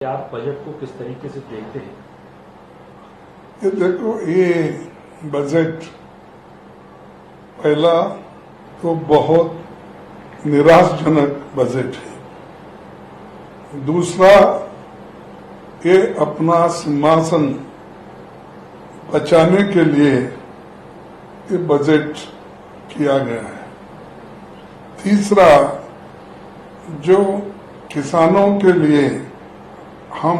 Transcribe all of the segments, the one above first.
आप बजट को किस तरीके से देखते हैं? ये देखो, ये बजट पहला तो बहुत निराशजनक बजट है। दूसरा, ये अपना सिंहासन बचाने के लिए ये बजट किया गया है। तीसरा, जो किसानों के लिए हम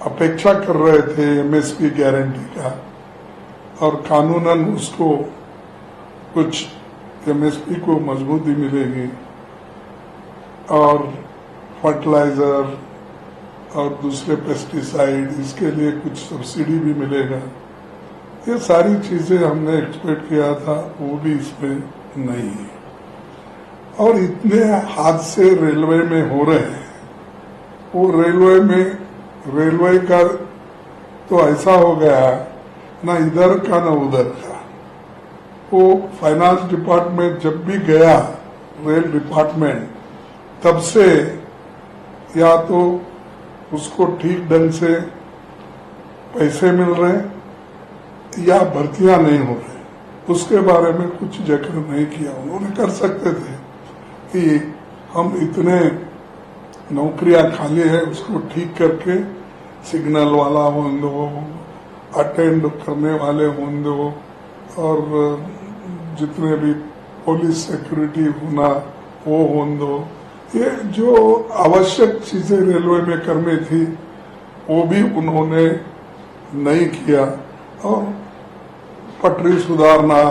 अपेक्षा कर रहे थे एमएसपी गारंटी का, और कानूनन उसको कुछ एमएसपी को मजबूती मिलेगी और फर्टिलाइजर और दूसरे पेस्टिसाइड, इसके लिए कुछ सब्सिडी भी मिलेगा। ये सारी चीजें हमने एक्सपेक्ट किया था, वो भी इसमें नहीं है। और इतने हादसे रेलवे में हो रहे हैं, वो रेलवे का तो ऐसा हो गया ना इधर का ना उधर का। वो फाइनेंस डिपार्टमेंट जब भी गया, रेल डिपार्टमेंट, तब से या तो उसको ठीक ढंग से पैसे मिल रहे या भर्तियां नहीं हो रही, उसके बारे में कुछ जिक्र नहीं किया। उन्होंने कर सकते थे कि हम इतने नौकरियां खाली है, उसको ठीक करके सिग्नल वाला हों दो, अटेंड करने वाले हों दो, और जितने भी पुलिस सिक्योरिटी होना वो हों दो। ये जो आवश्यक चीजें रेलवे में करनी थी वो भी उन्होंने नहीं किया। और पटरी सुधारना,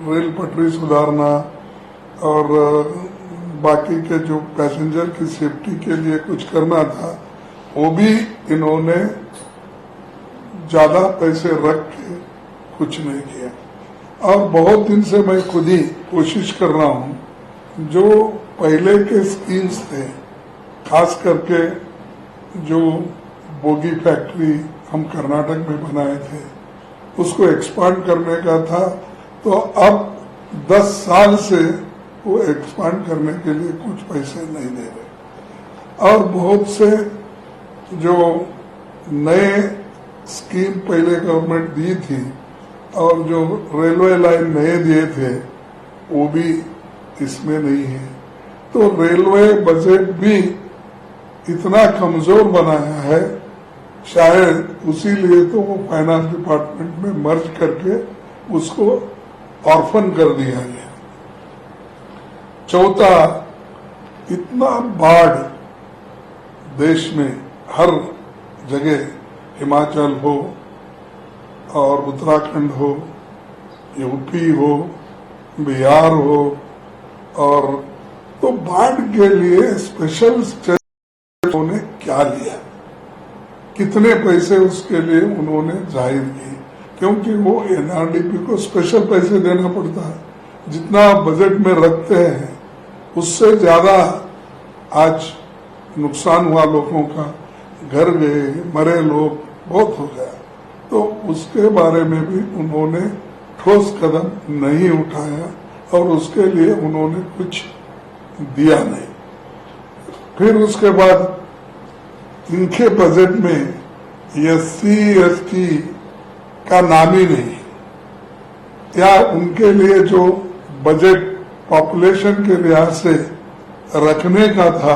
रेल पटरी सुधारना और बाकी के जो पैसेंजर की सेफ्टी के लिए कुछ करना था, वो भी इन्होंने ज्यादा पैसे रख के कुछ नहीं किया। और बहुत दिन से मैं खुद ही कोशिश कर रहा हूं, जो पहले के स्कीम्स थे, खास करके जो बोगी फैक्ट्री हम कर्नाटक में बनाए थे, उसको एक्सपांड करने का था। तो अब 10 साल से वो एक्सपांड करने के लिए कुछ पैसे नहीं दे रहे। और बहुत से जो नए स्कीम पहले गवर्नमेंट दी थी और जो रेलवे लाइन नए दिए थे, वो भी इसमें नहीं है। तो रेलवे बजट भी इतना कमजोर बनाया है, शायद उसी लिए तो वो फाइनेंस डिपार्टमेंट में मर्ज करके उसको ऑर्फन कर दिया गया। चौथा, इतना बाढ़ देश में हर जगह, हिमाचल हो और उत्तराखंड हो, यूपी हो, बिहार हो, और तो बाढ़ के लिए स्पेशल स्टेट ने क्या लिया, कितने पैसे उसके लिए उन्होंने जाहिर किए, क्योंकि वो एनआरडीपी को स्पेशल पैसे देना पड़ता है। जितना बजट में रखते हैं उससे ज्यादा आज नुकसान हुआ लोगों का, घर गए, मरे लोग बहुत हो गया। तो उसके बारे में भी उन्होंने ठोस कदम नहीं उठाया और उसके लिए उन्होंने कुछ दिया नहीं। फिर उसके बाद इनके बजट में एससी एसटी का नाम ही नहीं, या उनके लिए जो बजट पॉपुलेशन के लिहाज से रखने का था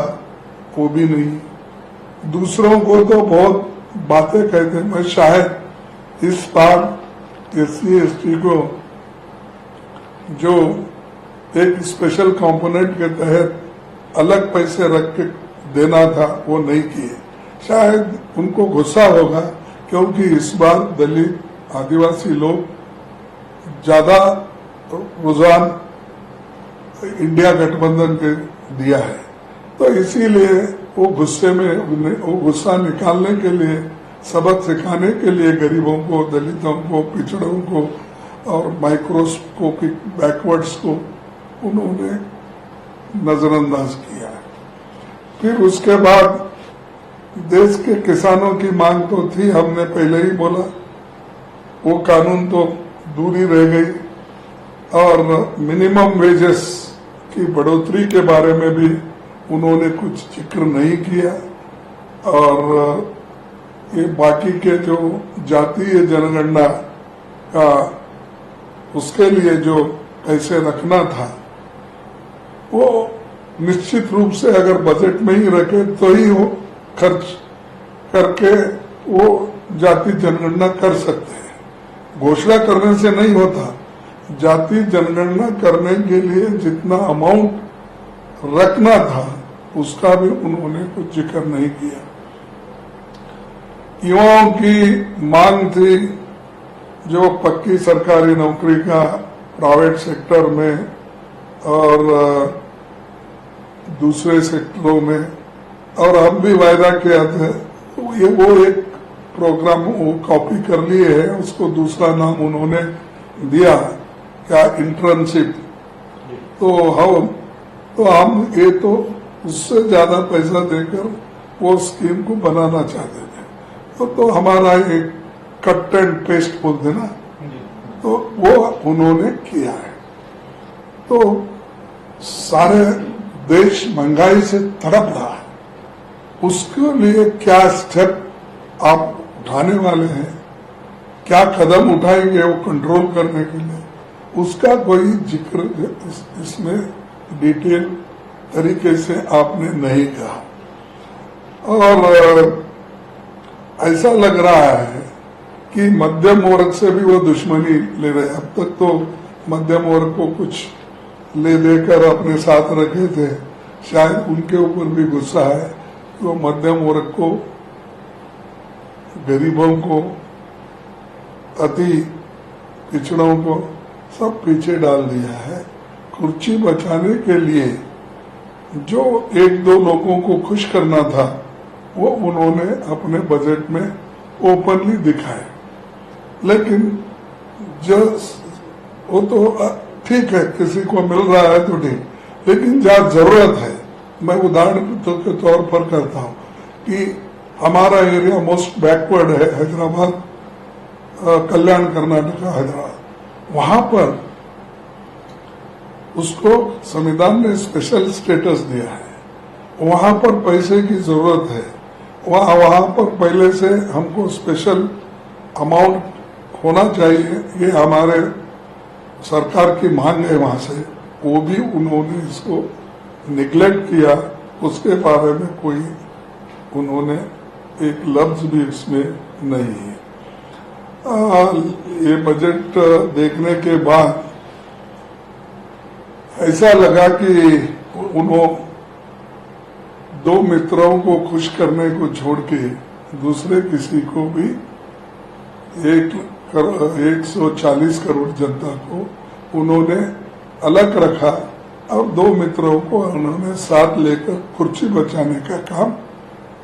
वो भी नहीं। दूसरों को तो बहुत बातें कहते, मैं शायद इस बार एससी एसटी को जो एक स्पेशल कंपोनेंट के तहत अलग पैसे रख के देना था वो नहीं किए। शायद उनको गुस्सा होगा, क्योंकि इस बार दलित आदिवासी लोग ज्यादा रुझान इंडिया गठबंधन के दिया है। तो इसीलिए वो गुस्से में, वो गुस्सा निकालने के लिए, सबक सिखाने के लिए गरीबों को, दलितों को, पिछड़ों को और माइक्रोस्कोपिक बैकवर्ड्स को उन्होंने नजरअंदाज किया। फिर उसके बाद देश के किसानों की मांग तो थी, हमने पहले ही बोला, वो कानून तो दूर ही रह गई। और मिनिमम वेजेस की बढ़ोतरी के बारे में भी उन्होंने कुछ जिक्र नहीं किया। और ये बाकी के जो जातीय जनगणना का उसके लिए जो पैसे रखना था वो निश्चित रूप से अगर बजट में ही रखे तो ही वो खर्च करके वो जाति जनगणना कर सकते हैं। घोषणा करने से नहीं होता। जाति जनगणना करने के लिए जितना अमाउंट रखना था उसका भी उन्होंने कुछ जिक्र नहीं किया। युवाओं की मांग थी जो पक्की सरकारी नौकरी का प्राइवेट सेक्टर में और दूसरे सेक्टरों में, और हम भी वायदा किया था वो एक प्रोग्राम वो कॉपी कर लिए है, उसको दूसरा नाम उन्होंने दिया क्या, इंटर्नशिप। तो हम ये तो उससे ज्यादा पैसा देकर वो स्कीम को बनाना चाहते थे। तो हमारा एक कट एंड पेस्ट बोलते ना, तो वो उन्होंने किया है। तो सारे देश महंगाई से तड़प रहा है, उसके लिए क्या स्टेप आप उठाने वाले हैं, क्या कदम उठाएंगे वो कंट्रोल करने के लिए, उसका कोई जिक्र इसमें डिटेल तरीके से आपने नहीं कहा। और ऐसा लग रहा है कि मध्यम वर्ग से भी वो दुश्मनी ले रहे। अब तक तो मध्यम वर्ग को कुछ ले देकर अपने साथ रखे थे, शायद उनके ऊपर भी गुस्सा है कि वो मध्यम वर्ग को, गरीबों को, अति पिछड़ों को सब पीछे डाल दिया है। कुर्सी बचाने के लिए जो एक दो लोगों को खुश करना था वो उन्होंने अपने बजट में ओपनली दिखाए। लेकिन जो वो तो ठीक है, किसी को मिल रहा है तो ठीक, लेकिन जहाँ जरूरत है, मैं उदाहरण के तौर पर करता हूँ कि हमारा एरिया मोस्ट बैकवर्ड है, हैदराबाद, कल्याण कर्नाटका हैदराबाद, वहां पर उसको संविधान ने स्पेशल स्टेटस दिया है। वहां पर पैसे की जरूरत है, वहां पर पहले से हमको स्पेशल अमाउंट होना चाहिए, ये हमारे सरकार की मांग है वहां से। वो भी उन्होंने इसको निगलेक्ट किया, उसके बारे में कोई उन्होंने एक लफ्ज भी इसमें नहीं है। ये बजट देखने के बाद ऐसा लगा कि उन्होंने दो मित्रों को खुश करने को छोड़ के दूसरे किसी को भी 140 करोड़ जनता को उन्होंने अलग रखा और दो मित्रों को उन्होंने साथ लेकर कुर्सी बचाने का काम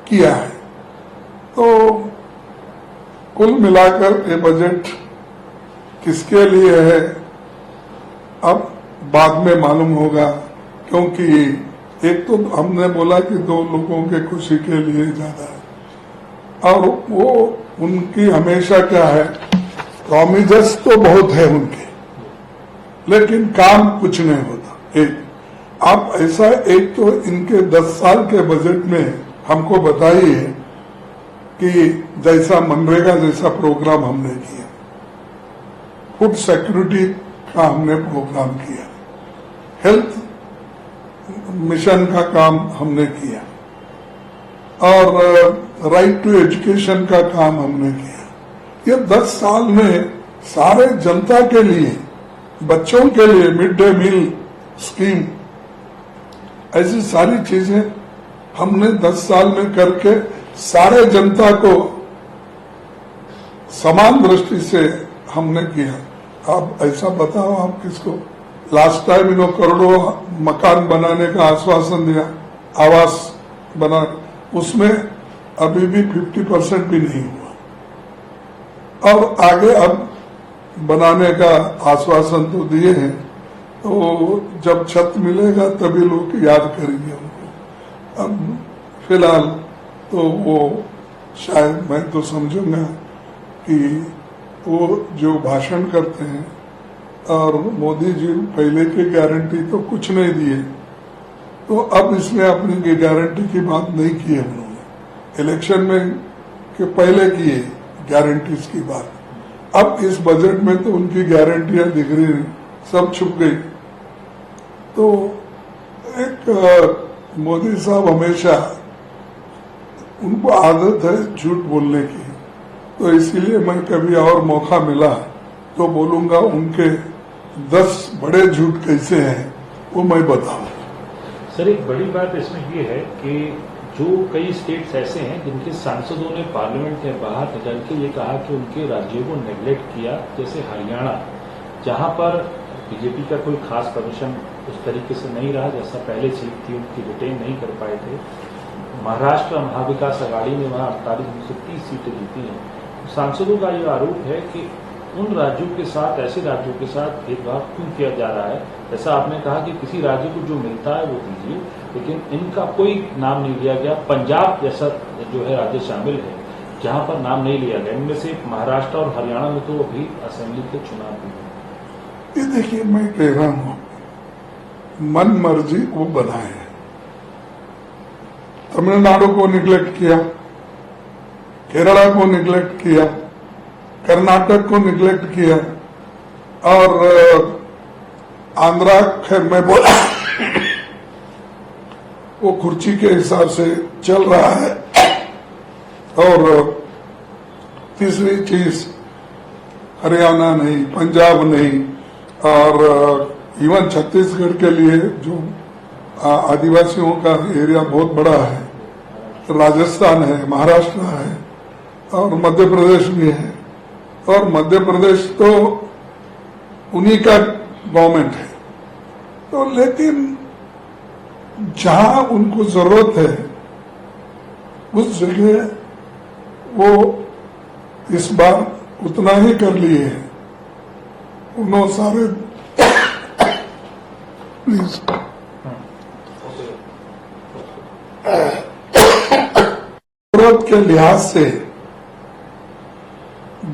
किया है। तो कुल मिलाकर ये बजट किसके लिए है अब बाद में मालूम होगा, क्योंकि एक तो हमने बोला कि दो लोगों के खुशी के लिए ज्यादा है, और वो उनकी हमेशा क्या है, प्रॉमिसेस तो बहुत है उनके, लेकिन काम कुछ नहीं होता। एक आप ऐसा, एक तो इनके 10 साल के बजट में हमको बताइए कि जैसा मनरेगा जैसा प्रोग्राम हमने किया, फूड सिक्योरिटी का हमने प्रोग्राम किया, हेल्थ मिशन का काम हमने किया, और राइट टू एजुकेशन का काम हमने किया। ये 10 साल में सारे जनता के लिए, बच्चों के लिए मिड डे मील स्कीम, ऐसी सारी चीजें हमने 10 साल में करके सारे जनता को समान दृष्टि से हमने किया। आप ऐसा बताओ, आप किसको लास्ट टाइम इन्होंने करोड़ों मकान बनाने का आश्वासन दिया, आवास बना, उसमें अभी भी 50% भी नहीं हुआ, और आगे अब बनाने का आश्वासन तो दिए हैं, तो जब छत मिलेगा तभी लोग याद करेंगे उनको। अब फिलहाल तो वो शायद, मैं तो समझूंगा कि वो जो भाषण करते हैं, और मोदी जी पहले की गारंटी तो कुछ नहीं दिए, तो अब इसमें अपनी गारंटी की बात नहीं की है उन्होंने, इलेक्शन में के पहले किए गारंटीज की बात। अब इस बजट में तो उनकी गारंटियां दिख रही नहीं, सब छुप गई। तो एक मोदी साहब हमेशा उनको आदत है झूठ बोलने की, तो इसीलिए मैं कभी और मौका मिला तो बोलूंगा उनके 10 बड़े झूठ कैसे हैं वो मैं बताऊं। सर, एक बड़ी बात इसमें ये है कि जो कई स्टेट्स ऐसे हैं जिनके सांसदों ने पार्लियामेंट के बाहर निकल के ये कहा कि उनके राज्यों को नेग्लेक्ट किया, जैसे हरियाणा, जहां पर बीजेपी का कोई खास प्रदर्शन उस तरीके से नहीं रहा जैसा पहले सीट थी, उनकी रिटेन नहीं कर पाए थे। महाराष्ट्र महाविकास अघाड़ी ने वहां 48 में से 30 सीटें जीती हैं। सांसदों का ये आरोप है कि उन राज्यों के साथ, ऐसे राज्यों के साथ भेदभाव क्यों किया जा रहा है। जैसा आपने कहा कि किसी राज्य को जो मिलता है वो दीजिए, लेकिन इनका कोई नाम नहीं लिया गया। पंजाब जैसा जो है राज्य शामिल है जहां पर नाम नहीं लिया गया। इनमें से महाराष्ट्र और हरियाणा में तो अभी असेंबली के चुनाव भी हैं। ये देखिए, मैं कह रहा हूं मन मर्जी वो बनाए। तमिलनाडु को निग्लेक्ट किया, केरला को निग्लेक्ट किया, कर्नाटक को निग्लेक्ट किया, और आंध्रा, खैर मैं बोला वो कुर्सी के हिसाब से चल रहा है। और तीसरी चीज हरियाणा नहीं, पंजाब नहीं, और इवन छत्तीसगढ़ के लिए जो आदिवासियों का एरिया बहुत बड़ा है, राजस्थान है, महाराष्ट्र है, और मध्य प्रदेश भी है। और मध्य प्रदेश तो उन्हीं का गवर्नमेंट है। तो लेकिन जहां उनको जरूरत है उस जगह वो इस बार उतना ही कर लिए हैं। उन्होंने सारे प्लीज जरूरत के लिहाज से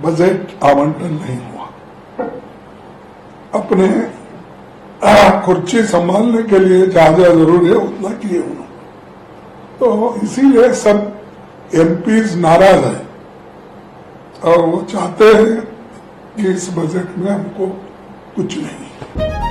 बजट आवंटन नहीं हुआ। अपने कुर्सी संभालने के लिए जहां जहां जरूरी है उतना किए उन्होंने। तो इसीलिए सब एमपीज नाराज हैं और वो चाहते हैं कि इस बजट में हमको कुछ नहीं।